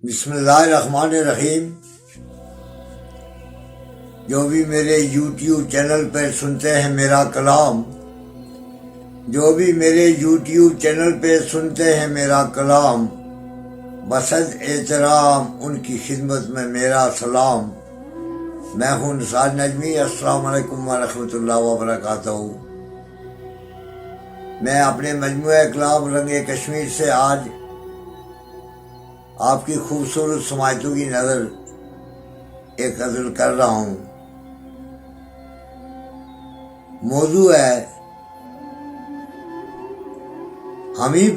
بسم اللہ الرحمن الرحیم۔ جو بھی میرے یوٹیوب چینل پر سنتے ہیں میرا کلام، جو بھی میرے یوٹیوب چینل پہ سنتے ہیں میرا کلام، بسد احترام ان کی خدمت میں میرا سلام۔ میں ہوں نثار نجمی۔ السلام علیکم ورحمۃ اللہ وبرکاتہ۔ میں اپنے مجموعہ کلام رنگ کشمیر سے آج آپ کی خوبصورت سماعتوں کی نظر ایک غزل کر رہا ہوں۔ موضوع ہے ہمیں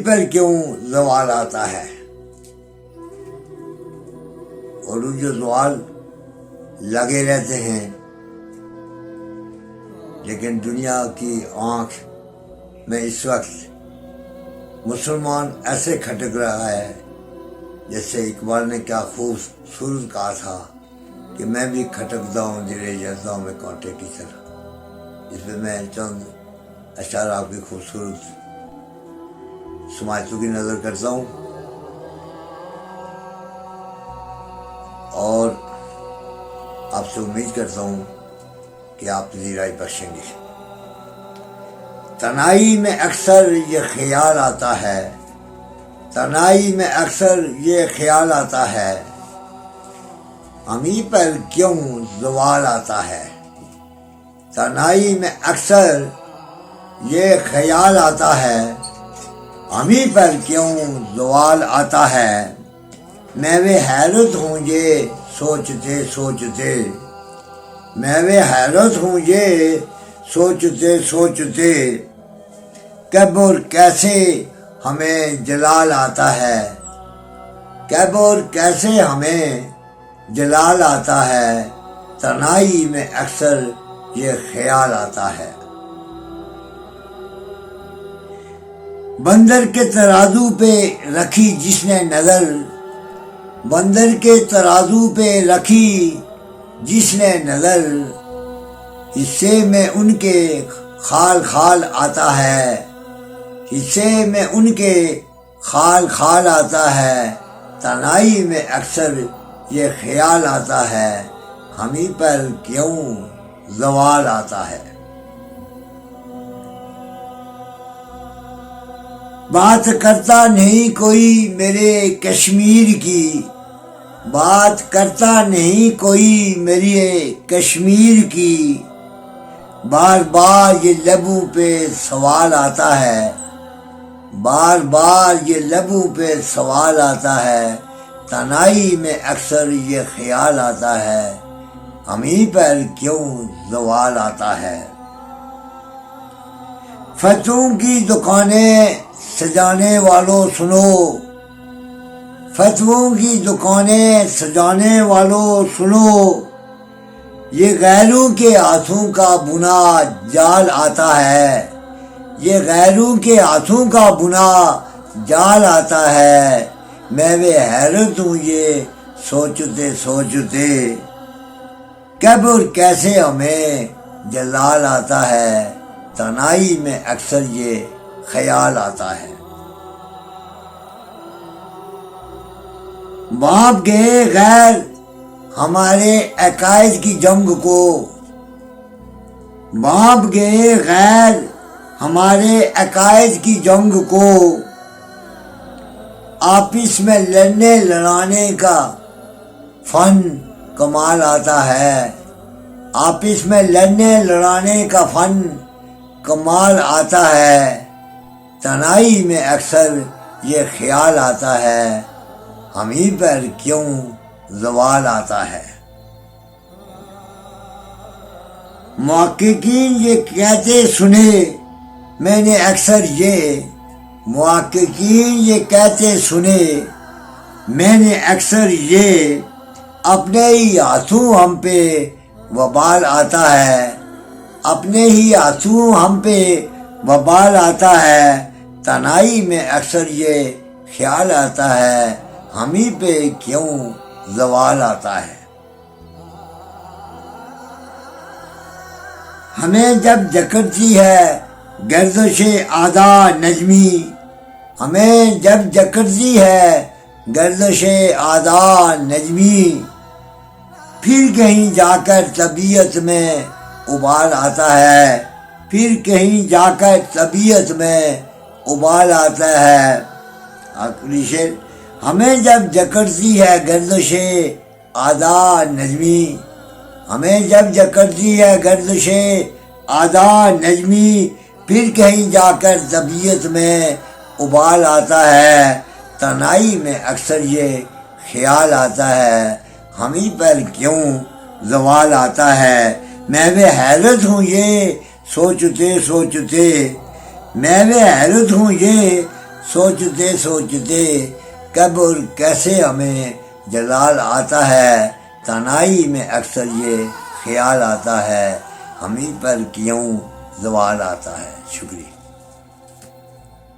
پر کیوں زوال آتا ہے، اور وہ جو زوال لگے رہتے ہیں، لیکن دنیا کی آنکھ میں اس وقت مسلمان ایسے کھٹک رہا ہے جیسے اقبال نے کیا خوبصورت کہا تھا کہ میں بھی کھٹکتا ہوں دل جذبہ میں کانٹے کی طرح۔ اس میں میں چند اشعار آپ کی خوبصورت سماعتوں کی نظر کرتا ہوں اور آپ سے امید کرتا ہوں کہ آپ ذرائع بخشیں گے۔ تنہائی میں اکثر یہ خیال آتا ہے، تنہائی میں اکثر یہ خیال آتا ہے، ہمیں پر کیوں زوال آتا ہے۔ تنہائی میں اکثر یہ خیال آتا ہے، ہمیں پر کیوں زوال آتا ہے۔ میں وہ حیرت ہوں یہ سوچتے سوچتے، میں وہ حیرت ہوں یہ سوچتے سوچتے، کب اور کیسے ہمیں جلال آتا ہے، کب اور کیسے ہمیں جلال آتا ہے۔ تنہائی میں اکثر یہ خیال آتا ہے۔ بندر کے ترازو پہ رکھی جس نے نظر، بندر کے ترازو پہ رکھی جس نے نظر، حصے میں ان کے خال خال آتا ہے، حصے میں ان کے خال خال آتا ہے۔ تنہائی میں اکثر یہ خیال آتا ہے، ہمیں پر کیوں زوال آتا ہے۔ بات کرتا نہیں کوئی میرے کشمیر کی، بات کرتا نہیں کوئی میری کشمیر کی، بار بار یہ لبوں پہ سوال آتا ہے، بار بار یہ لبوں پہ سوال آتا ہے۔ تنہائی میں اکثر یہ خیال آتا ہے، ہمیں پر کیوں زوال آتا ہے۔ فتووں کی دکانیں سجانے والوں سنو، فتووں کی دکانیں سجانے والوں سنو، یہ غیروں کے ہاتھوں کا بنا جال آتا ہے، یہ غیروں کے ہاتھوں کا بنا جال آتا ہے۔ میں وہ حیرت ہوں یہ سوچتے سوچتے، کب اور کیسے ہمیں جلال آتا ہے۔ تنہائی میں اکثر یہ خیال آتا ہے۔ بھانپ گئے غیر ہمارے عقائد کی جنگ کو، بھانپ گئے غیر ہمارے عقائد کی جنگ کو، آپس میں لڑنے لڑانے کا فن کمال آتا ہے، آپس میں لڑنے لڑانے کا فن کمال آتا ہے۔ تنہائی میں اکثر یہ خیال آتا ہے، ہمیں پر کیوں زوال آتا ہے۔ محققین یہ کہتے سنے میں نے اکثر، یہ محققین یہ کہتے سنے میں نے اکثر، یہ اپنے ہی ہاتھوں ہم پہ وبال آتا ہے، اپنے ہی ہاتھوں ہم پہ وبال آتا ہے۔ تنہائی میں اکثر یہ خیال آتا ہے، ہمیں پہ کیوں زوال آتا ہے۔ ہمیں جب جکڑتی ہے گردش آدھا نجمی، ہمیں جب جکڑتی ہے گردش آدھا نجمی، پھر کہیں جا کر طبیعت میں ابال آتا ہے، پھر کہیں جا کر طبیعت میں ابال آتا ہے۔ آخری شعر، ہمیں جب جکڑتی ہے گردش آدھا نجمی، ہمیں جب جکڑتی ہے گردش آدھا نجمی، پھر کہیں جا کر طبیعت میں ابال آتا ہے۔ تنہائی میں اکثر یہ خیال آتا ہے، ہمیں پر کیوں زوال آتا ہے۔ میں بھی حیرت ہوں یہ سوچتے سوچتے، میں بھی حیرت ہوں یہ سوچتے سوچتے، کب اور کیسے ہمیں جلال آتا ہے۔ تنہائی میں اکثر یہ خیال آتا ہے، ہمیں پر کیوں زوال آتا ہے۔ شکریہ۔